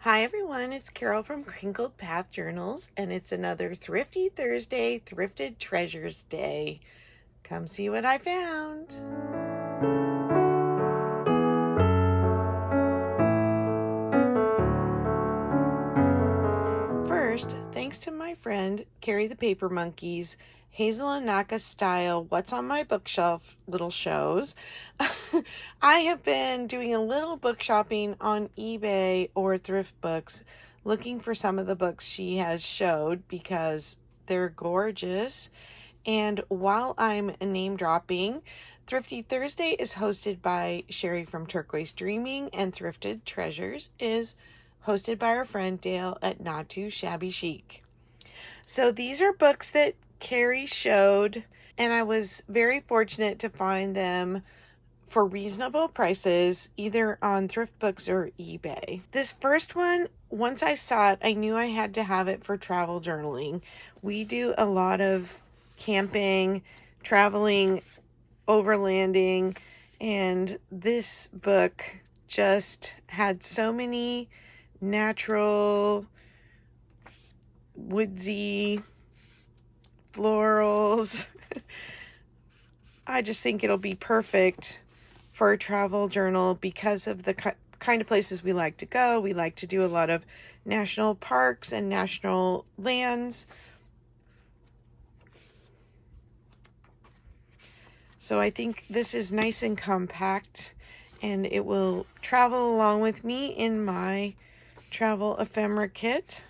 Hi everyone, it's Carol from Crinkled Path Journals, and it's another Thrifty Thursday, Thrifted Treasures Day. Come see what I found. First, thanks to my friend Carrie the Paper Monkeys, Hazel and Naka style What's on My Bookshelf little shows, I have been doing a little book shopping on eBay or Thrift Books, looking for some of the books she has showed because they're gorgeous. And while I'm name dropping, Thrifty Thursday is hosted by Sheree from Turquoise Dreaming, and Thrifted Treasures is hosted by our friend Dale at Not Too Shabby Chic. So these are books that Carrie showed, and I was very fortunate to find them for reasonable prices, either on Thrift Books or eBay. This first one, once I saw it, I knew I had to have it for travel journaling. We do a lot of camping, traveling, overlanding, and this book just had so many natural, woodsy florals. I just think it'll be perfect for a travel journal because of the kind of places we like to go. We like to do a lot of national parks and national lands. So I think this is nice and compact, and it will travel along with me in my travel ephemera kit.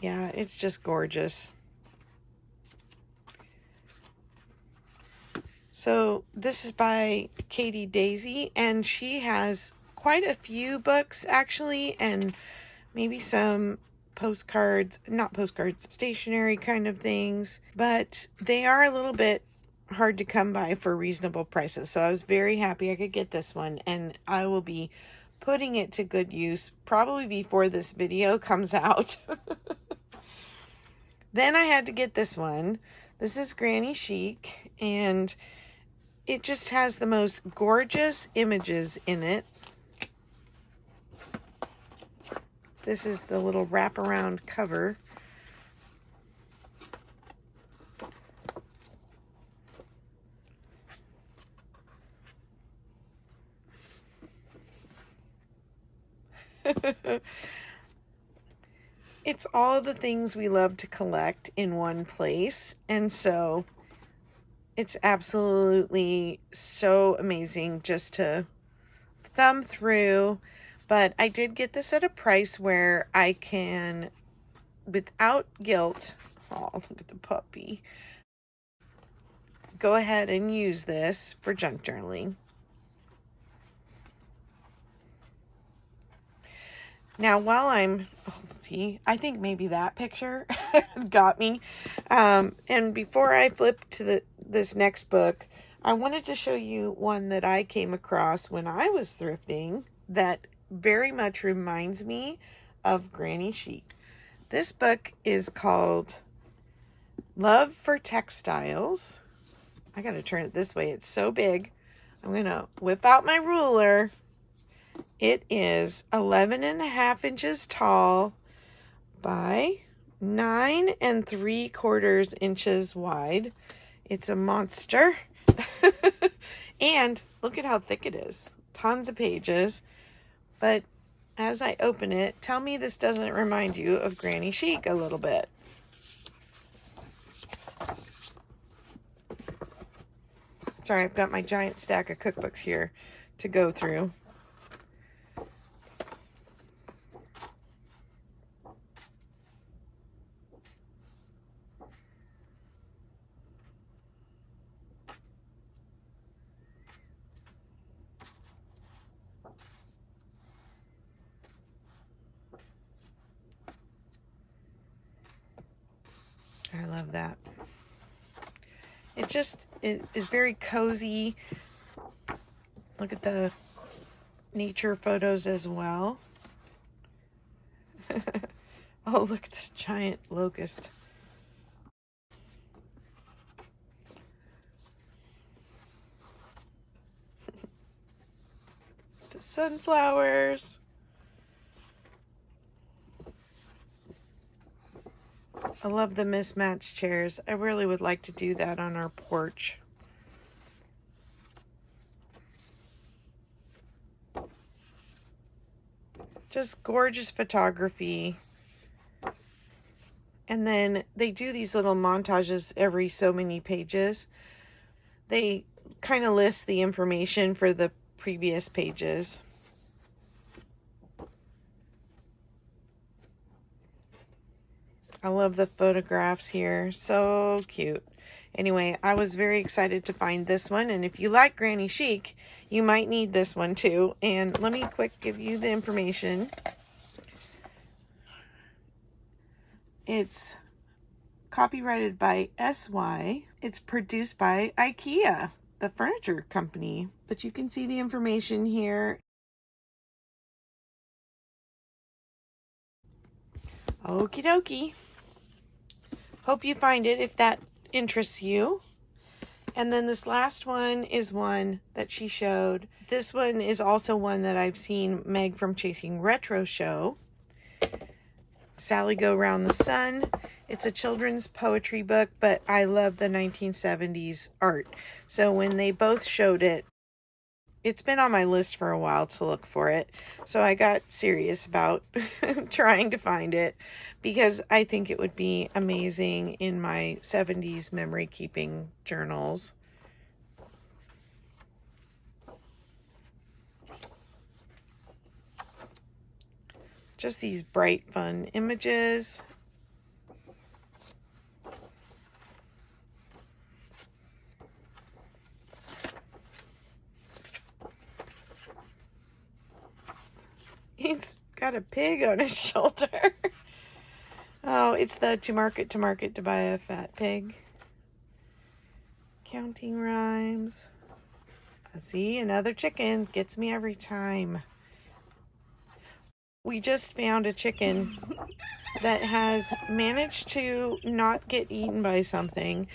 Yeah, it's just gorgeous. So this is by Katie Daisy, and she has quite a few books actually, and maybe some postcards, not postcards, stationery kind of things, but they are a little bit hard to come by for reasonable prices. So I was very happy I could get this one, and I will be putting it to good use probably before this video comes out. Then I had to get this one. This is Granny Chic, and it just has the most gorgeous images in it. This is the little wraparound cover. It's all the things we love to collect in one place, and so it's absolutely so amazing just to thumb through. But I did get this at a price where I can, without guilt, oh, look at the puppy, go ahead and use this for junk journaling. Now, while see, I think maybe that picture got me. And before I flip to this next book, I wanted to show you one that I came across when I was thrifting that very much reminds me of Granny Chic. This book is called Love for Textiles. I gotta turn it this way, it's so big. I'm gonna whip out my ruler. It is 11.5 inches tall by 9 3/4 inches wide. It's a monster. And look at how thick it is. Tons of pages. But as I open it, tell me this doesn't remind you of Granny Chic a little bit. Sorry, I've got my giant stack of cookbooks here to go through. I love that. It is very cozy. Look at the nature photos as well. Oh, look at this giant locust. Sunflowers. I love the mismatched chairs. I really would like to do that on our porch. Just gorgeous photography. And then they do these little montages every so many pages. They kind of list the information for the previous pages. I love the photographs here. So cute. Anyway, I was very excited to find this one. And if you like Granny Chic, you might need this one too. And let me quick give you the information. It's copyrighted by SY. It's produced by IKEA, the furniture company. But you can see the information here. Okie dokie. Hope you find it if that interests you. And then this last one is one that she showed. This one is also one that I've seen Meg from Chasing Retro show. Sally Go Round the Sun. It's a children's poetry book, but I love the 1970s art. So when they both showed it, it's been on my list for a while to look for it. So I got serious about trying to find it because I think it would be amazing in my 70s memory keeping journals. Just these bright, fun images. He's got a pig on his shoulder. Oh, it's the to market to buy a fat pig. Counting rhymes. See, another chicken gets me every time. We just found a chicken that has managed to not get eaten by something.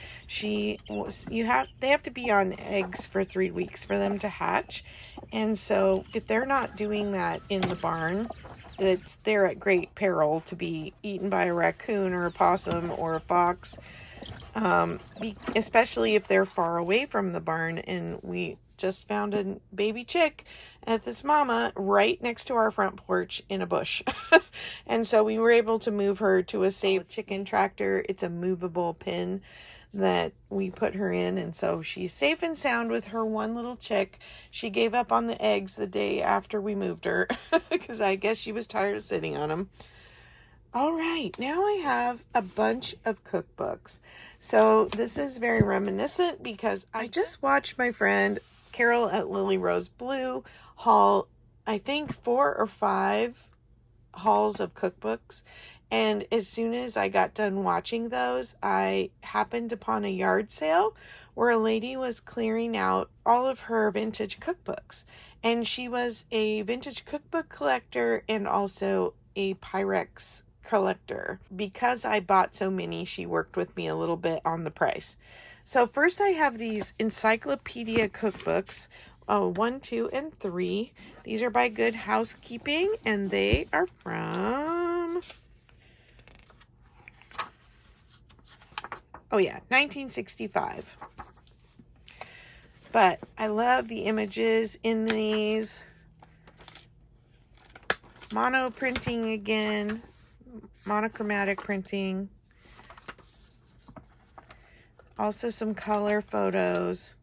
They have to be on eggs for 3 weeks for them to hatch. And so if they're not doing that in the barn, they're at great peril to be eaten by a raccoon or a possum or a fox, especially if they're far away from the barn. And we just found a baby chick at this mama right next to our front porch in a bush. And so we were able to move her to a safe chicken tractor. It's a movable pen that we put her in, and so she's safe and sound with her one little chick. She gave up on the eggs the day after we moved her because I guess she was tired of sitting on them. All right, now I have a bunch of cookbooks. So this is very reminiscent because I just watched my friend Carol at Lily Rose Blue haul, I think 4 or 5 hauls of cookbooks. And as soon as I got done watching those, I happened upon a yard sale where a lady was clearing out all of her vintage cookbooks. And she was a vintage cookbook collector and also a Pyrex collector. Because I bought so many, she worked with me a little bit on the price. So first I have these encyclopedia cookbooks, 1, 2, and 3. These are by Good Housekeeping, and they are from... 1965. But I love the images in these. Mono printing again. Monochromatic printing. Also some color photos.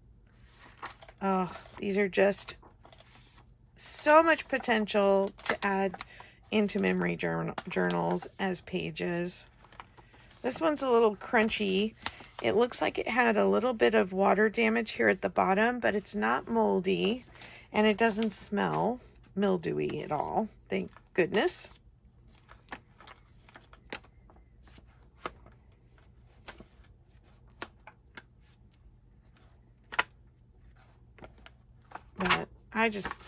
Oh, these are just so much potential to add into memory journals as pages. This one's a little crunchy. It looks like it had a little bit of water damage here at the bottom, but it's not moldy, and it doesn't smell mildewy at all. Thank goodness. But I just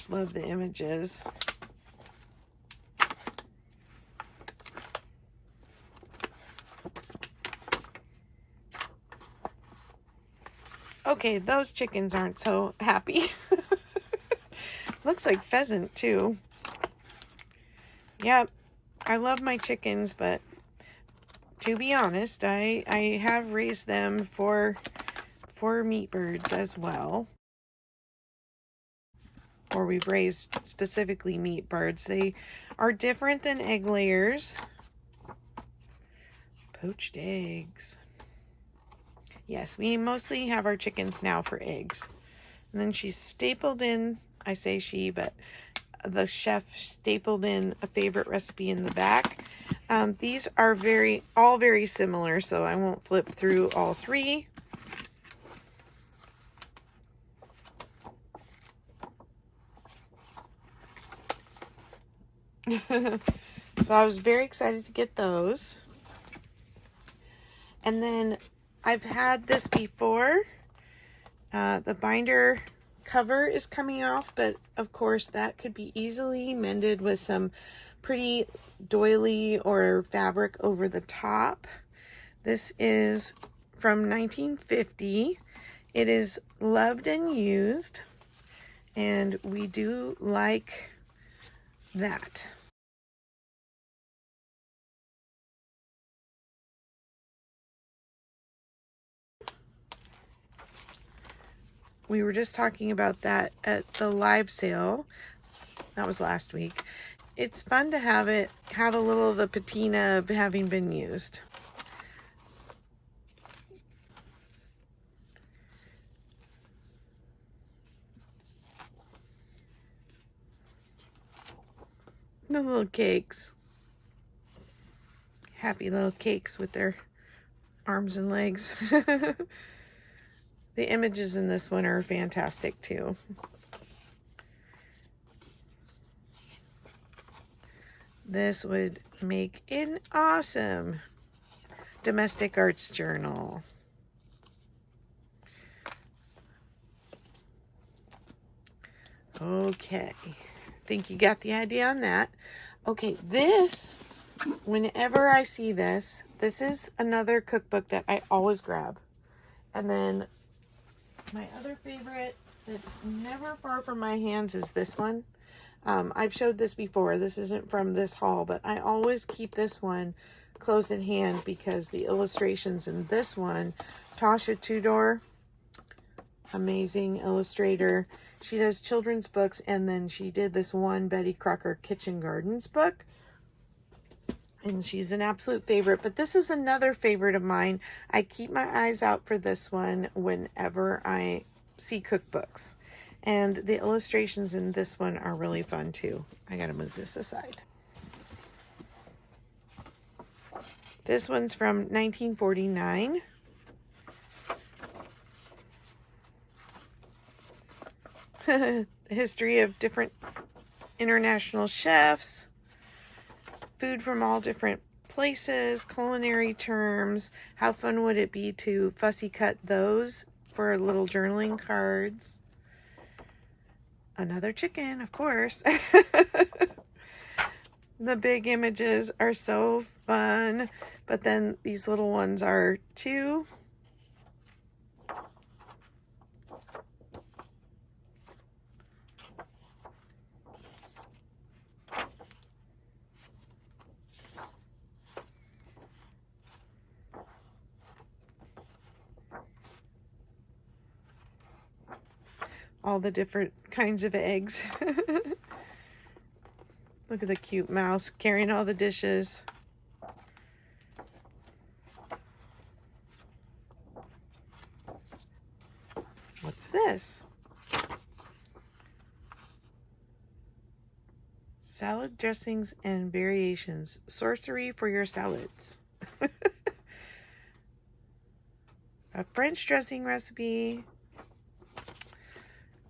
love the images. Okay, those chickens aren't so happy. Looks like pheasant too. Yep, I love my chickens, but to be honest, I have raised them for meat birds as well. Or we've raised specifically meat birds. They are different than egg layers. Poached eggs. Yes, we mostly have our chickens now for eggs. And then she's stapled in, I say she, but the chef stapled in a favorite recipe in the back. These are all very similar, so I won't flip through all three. So I was very excited to get those. And then I've had this before. The binder cover is coming off, but of course that could be easily mended with some pretty doily or fabric over the top. This is from 1950. It is loved and used, and we do like that. We were just talking about that at the live sale. That was last week. It's fun to have a little of the patina of having been used. The little cakes. Happy little cakes with their arms and legs. The images in this one are fantastic too. This would make an awesome domestic arts journal. Okay, think you got the idea on that. Okay, this, whenever I see this, this is another cookbook that I always grab. And then my other favorite that's never far from my hands is this one. I've showed this before. This isn't from this haul, but I always keep this one close at hand because the illustrations in this one, Tasha Tudor, amazing illustrator. She does children's books, and then she did this one Betty Crocker Kitchen Gardens book. And she's an absolute favorite, but this is another favorite of mine. I keep my eyes out for this one whenever I see cookbooks. And the illustrations in this one are really fun too. I gotta move this aside. This one's from 1949. The history of different international chefs. Food from all different places, culinary terms. How fun would it be to fussy cut those for little journaling cards? Another chicken, of course. The big images are so fun, but then these little ones are too. All the different kinds of eggs. Look at the cute mouse carrying all the dishes. What's this? Salad dressings and variations. Sorcery for your salads. A French dressing recipe.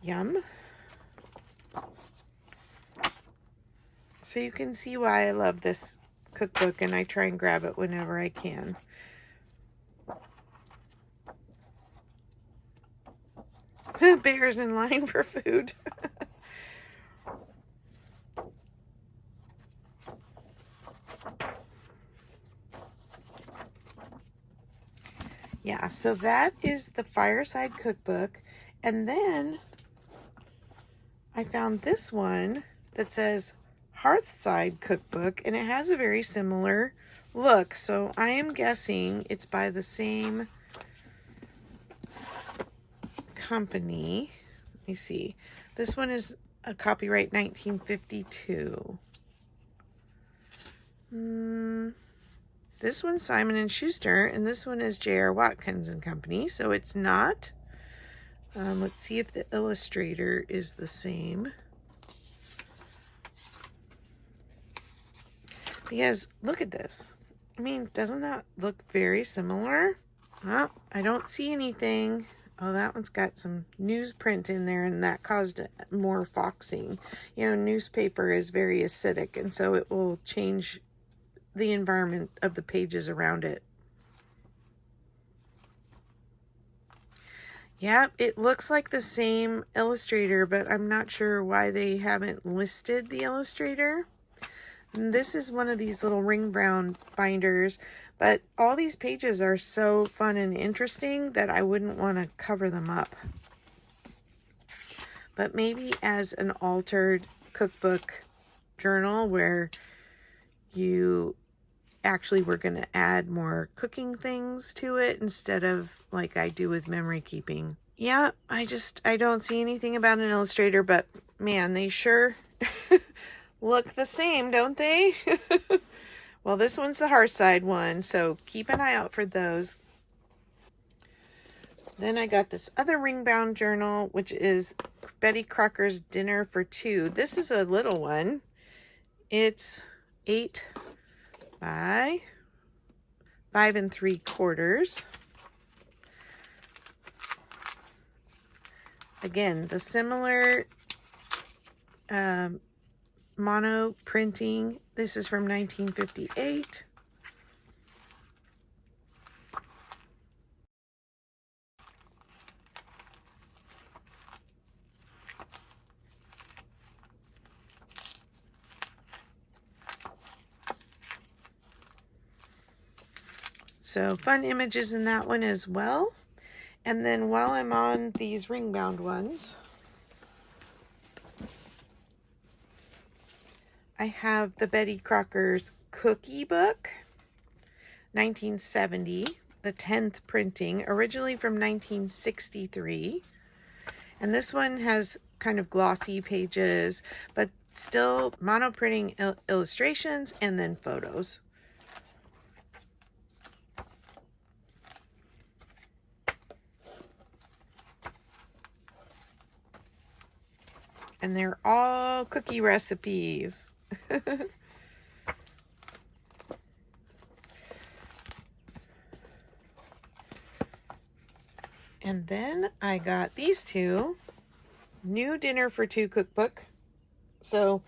Yum. So you can see why I love this cookbook, and I try and grab it whenever I can. Bears in line for food. Yeah, so that is the Fireside Cookbook. And then I found this one that says Hearthside Cookbook, and it has a very similar look. So I am guessing it's by the same company. Let me see. This one is a copyright 1952. This one's Simon and Schuster, and this one is J.R. Watkins and Company, so it's not. Let's see if the illustrator is the same. Because look at this. I mean, doesn't that look very similar? Oh, I don't see anything. Oh, that one's got some newsprint in there, and that caused more foxing. You know, newspaper is very acidic, and so it will change the environment of the pages around it. Yep, it looks like the same illustrator, but I'm not sure why they haven't listed the illustrator. And this is one of these little ring brown binders, but all these pages are so fun and interesting that I wouldn't want to cover them up. But maybe as an altered cookbook journal where you actually were going to add more cooking things to it instead of like I do with memory keeping. Yeah, I don't see anything about an illustrator, but man, they sure look the same, don't they? Well, this one's the Hearthside one, so keep an eye out for those. Then I got this other ring-bound journal, which is Betty Crocker's Dinner for Two. This is a little one. It's 8 by 5 3/4. Again, the similar mono printing. This is from 1958. So fun images in that one as well. And then while I'm on these ring-bound ones, I have the Betty Crocker's Cookie Book, 1970, the 10th printing, originally from 1963. And this one has kind of glossy pages, but still mono printing illustrations and then photos. And they're all cookie recipes. And then I got these two. New Dinner for Two cookbook. So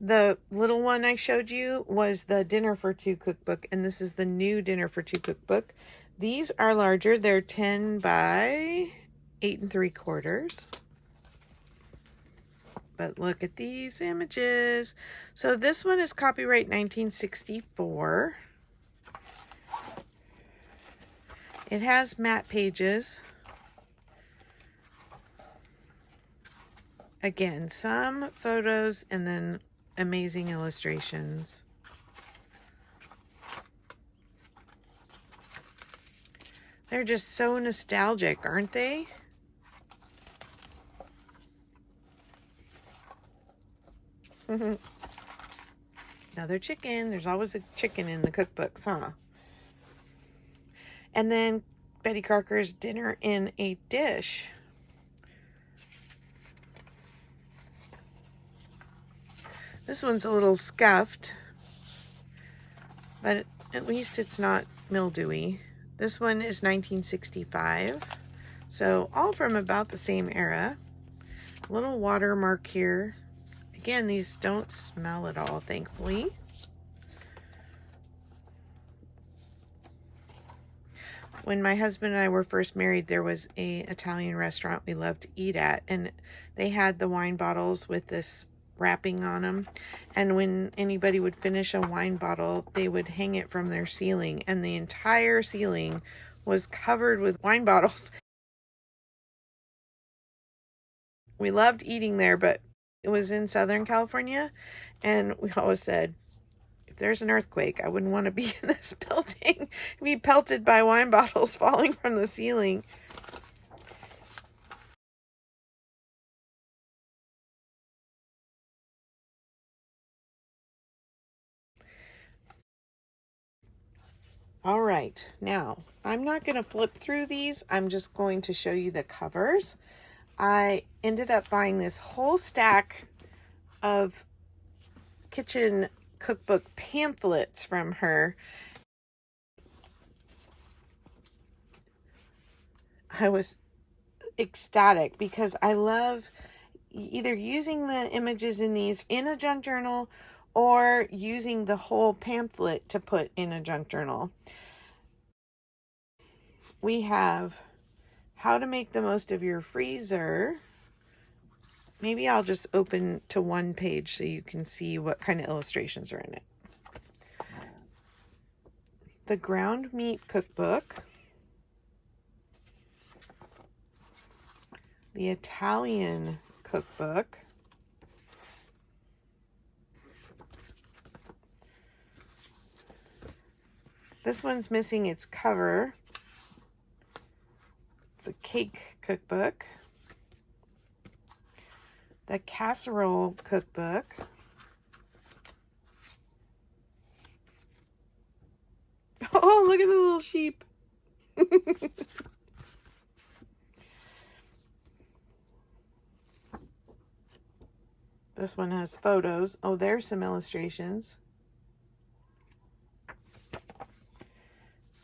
the little one I showed you was the Dinner for Two cookbook, and this is the New Dinner for Two cookbook. These are larger. They're 10 by 8 3/4. But look at these images. So this one is copyright 1964. It has matte pages. Again, some photos and then amazing illustrations. They're just so nostalgic, aren't they? Another chicken. There's always a chicken in the cookbooks, huh? And then Betty Crocker's Dinner in a Dish. This one's a little scuffed, but at least it's not mildewy. This one is 1965, so all from about the same era. A little watermark here. Again, these don't smell at all, thankfully. When my husband and I were first married, there was an Italian restaurant we loved to eat at, and they had the wine bottles with this wrapping on them. And when anybody would finish a wine bottle, they would hang it from their ceiling, and the entire ceiling was covered with wine bottles. We loved eating there, but It was in Southern California, and we always said, if there's an earthquake, I wouldn't want to be in this building. Be pelted by wine bottles falling from the ceiling. All right, now I'm not going to flip through these. I'm just going to show you the covers. I ended up buying this whole stack of kitchen cookbook pamphlets from her. I was ecstatic because I love either using the images in these in a junk journal or using the whole pamphlet to put in a junk journal. We have how to make the most of your freezer. Maybe I'll just open to one page so you can see what kind of illustrations are in it. The ground meat cookbook. The Italian cookbook. This one's missing its cover. It's a cake cookbook. The casserole cookbook. Oh, look at the little sheep. This one has photos. Oh, there's some illustrations.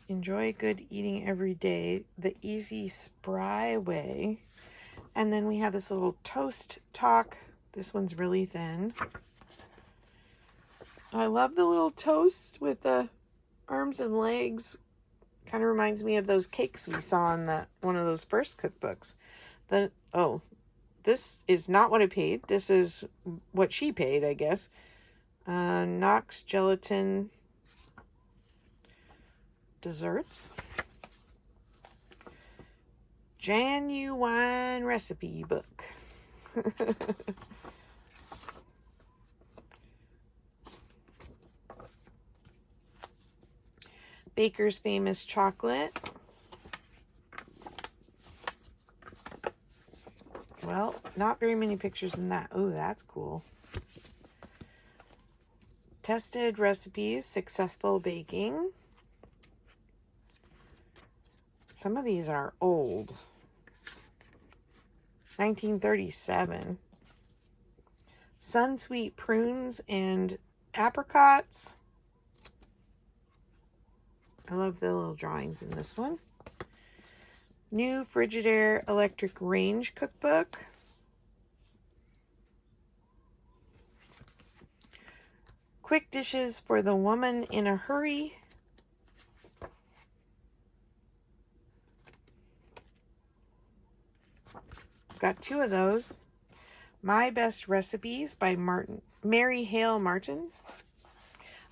Enjoy good eating every day, the easy, spry way. And then we have this little toast talk. This one's really thin. I love the little toast with the arms and legs. Kind of reminds me of those cakes we saw in one of those first cookbooks. This is not what I paid. This is what she paid, I guess. Knox Gelatin Desserts. Genuine recipe book. Baker's Famous Chocolate. Well, not very many pictures in that. Oh, that's cool. Tested recipes, successful baking. Some of these are old. 1937. Sunsweet prunes and apricots. I love the little drawings in this one. New Frigidaire Electric Range Cookbook. Quick dishes for the woman in a hurry. Got two of those. My Best Recipes by Mary Hale Martin.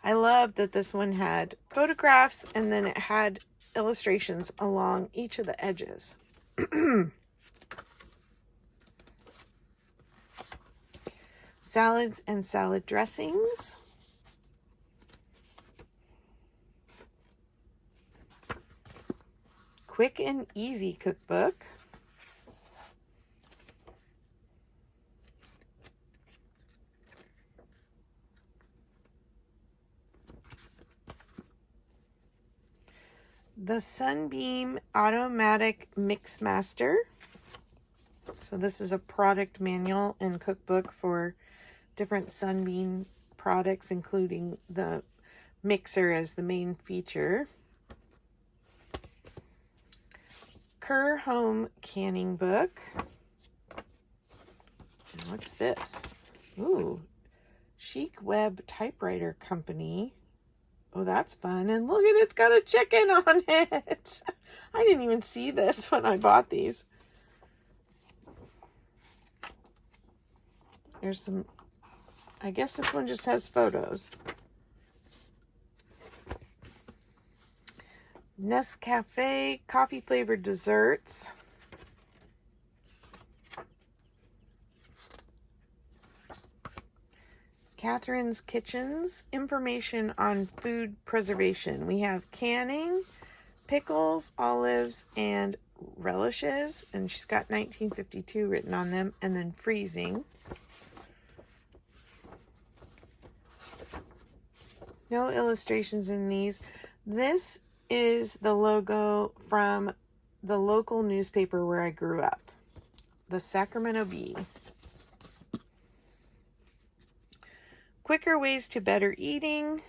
I love that this one had photographs and then it had illustrations along each of the edges. Salads and salad dressings. Quick and Easy Cookbook. The Sunbeam Automatic Mix Master. So this is a product manual and cookbook for different Sunbeam products, including the mixer as the main feature. Kerr Home Canning Book. What's this? Ooh, Chic Web Typewriter Company. Oh, that's fun. And look at it, it's got a chicken on it. I didn't even see this when I bought these. There's some, I guess this one just has photos. Nescafe coffee flavored desserts. Catherine's Kitchens, information on food preservation. We have canning, pickles, olives, and relishes, and she's got 1952 written on them, and then freezing. No illustrations in these. This is the logo from the local newspaper where I grew up, the Sacramento Bee. Quicker ways to better eating.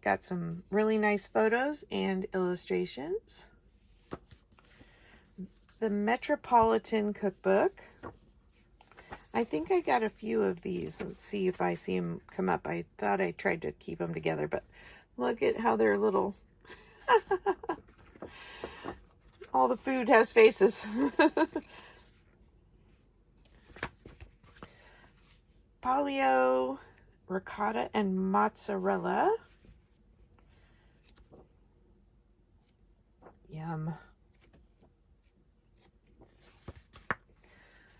Got some really nice photos and illustrations. The Metropolitan Cookbook. I think I got a few of these. Let's see if I see them come up. I thought I tried to keep them together, but look at how they're little. All the food has faces. Paleo, ricotta, and mozzarella. Yum.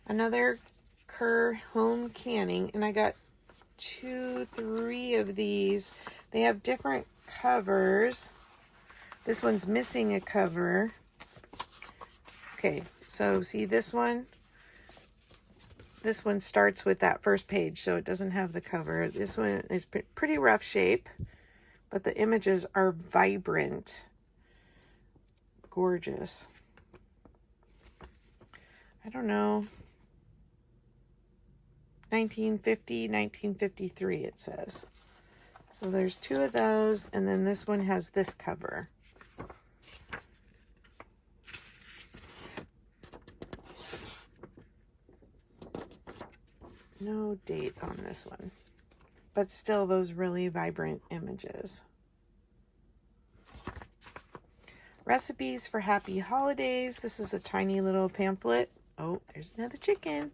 Another Kerr home canning, and I got 3 of these. They have different covers. This one's missing a cover. Okay, so see this one? This one starts with that first page, so it doesn't have the cover. This one is pretty rough shape, but the images are vibrant. Gorgeous. I don't know. 1950, 1953 it says. So there's 2 of those, and then this one has this cover. No date on this one, but still those really vibrant images. Recipes for happy holidays. This is a tiny little pamphlet. Oh, there's another chicken.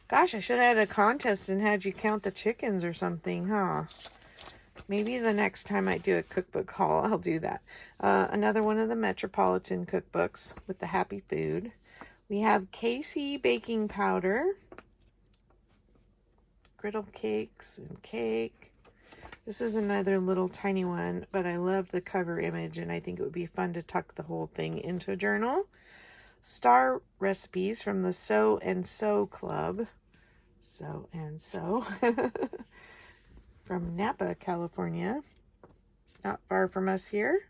Gosh, I should have had a contest and had you count the chickens or something, huh? Maybe the next time I do a cookbook haul, I'll do that. Another one of the Metropolitan cookbooks with the happy food. We have Casey baking powder, griddle cakes and cake. This is another little tiny one, but I love the cover image, and I think it would be fun to tuck the whole thing into a journal. Star recipes from the Sew and Sew Club. Sew and Sew. From Napa, California. Not far from us here.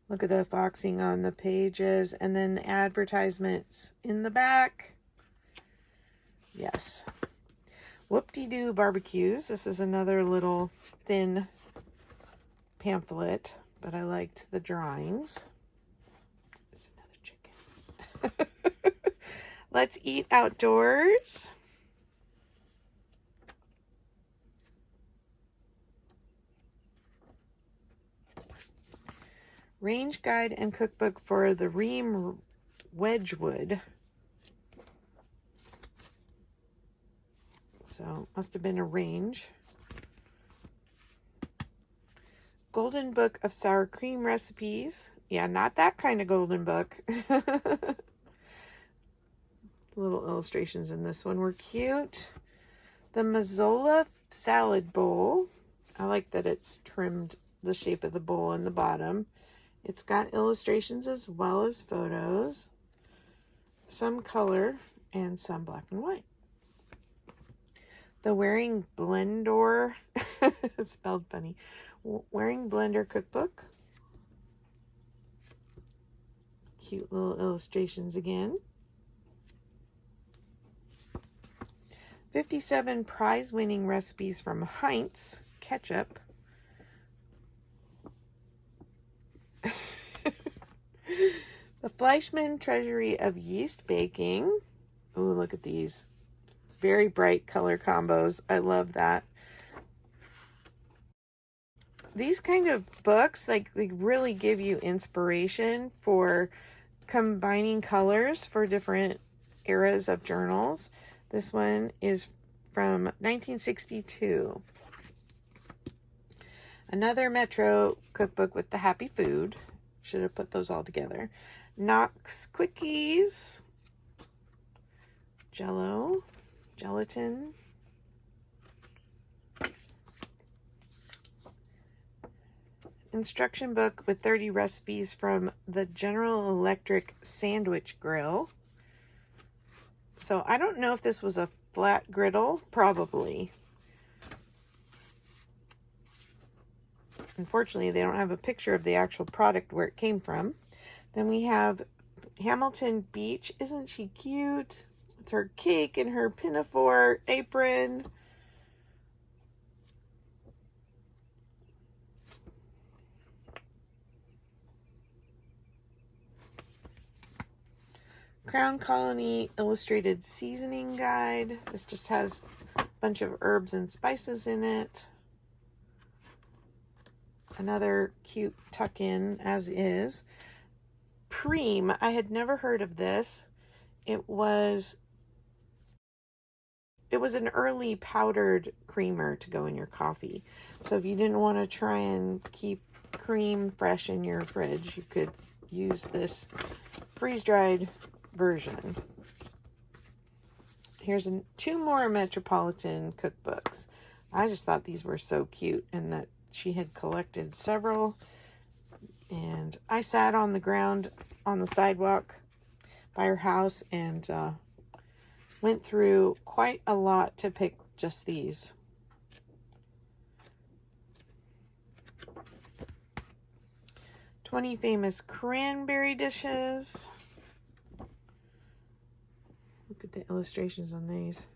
Look at the foxing on the pages, and then advertisements in the back. Yes. Whoop-de-doo barbecues. This is another little thin pamphlet, but I liked the drawings. There's another chicken. Let's eat outdoors. Range guide and cookbook for the Ream Wedgwood. So, must have been a range. Golden Book of Sour Cream Recipes. Yeah, not that kind of golden book. Little illustrations in this one were cute. The Mazzola Salad Bowl. I like that it's trimmed the shape of the bowl in the bottom. It's got illustrations as well as photos. Some color and some black and white. The Wearing Blender, it's spelled funny. Wearing Blender cookbook. Cute little illustrations again. 57 prize-winning recipes from Heinz ketchup. The Fleischmann Treasury of Yeast Baking. Ooh, look at these. Very bright color combos. I love that. These kind of books, like, they really give you inspiration for combining colors for different eras of journals. This one is from 1962. Another Metro cookbook with the happy food. Should have put those all together. Knox Quickies. Jello. gelatin. Instruction book with 30 recipes from the General Electric sandwich grill. So I don't know if this was a flat griddle, probably. Unfortunately, they don't have a picture of the actual product where it came from. Then we have Hamilton Beach. Isn't she cute? With her cake and her pinafore apron. Crown Colony Illustrated Seasoning Guide. This just has a bunch of herbs and spices in it. Another cute tuck-in as is. Preem. I had never heard of this. It was an early powdered creamer to go in your coffee. So if you didn't want to try and keep cream fresh in your fridge, you could use this freeze-dried version. Here's two more Metropolitan cookbooks. I just thought these were so cute, and that she had collected several. And I sat on the ground on the sidewalk by her house and went through quite a lot to pick just these. "20 famous cranberry dishes." Look at the illustrations on these.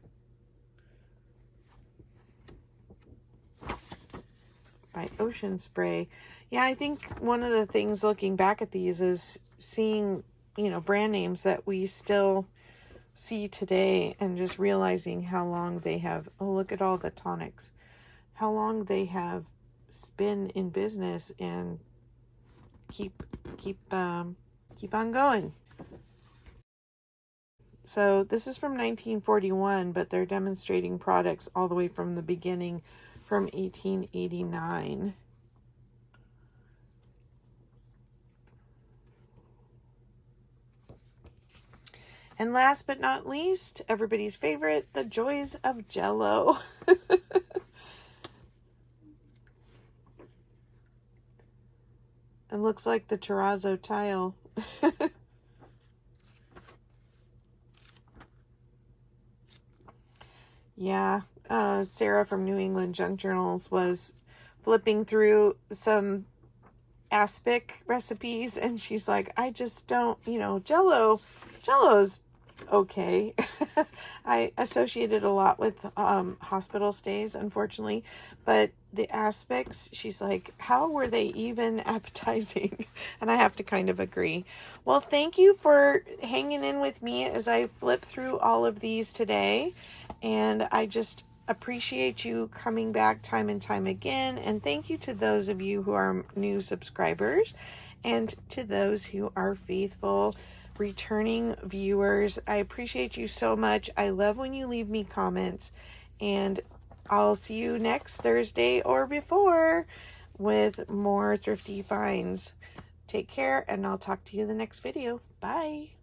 By Ocean Spray. Yeah, I think one of the things looking back at these is seeing, brand names that we still see today and just realizing how long they have. Oh, look at all the tonics. How long they have been in business and keep on going. So this is from 1941, but they're demonstrating products all the way from the beginning, from 1889. And last but not least, everybody's favorite, The Joys of Jell-O. It looks like the terrazzo tile. Yeah, Sarah from New England Junk Journals was flipping through some aspic recipes, and she's like, I just don't, Jell-O's okay. I associated a lot with hospital stays, unfortunately, but the aspics, she's like, how were they even appetizing? And I have to kind of agree. Well, thank you for hanging in with me as I flip through all of these today, and I just appreciate you coming back time and time again. And thank you to those of you who are new subscribers, and to those who are faithful returning viewers. I appreciate you so much. I love when you leave me comments, and I'll see you next Thursday or before with more thrifty finds. Take care, and I'll talk to you in the next video. Bye.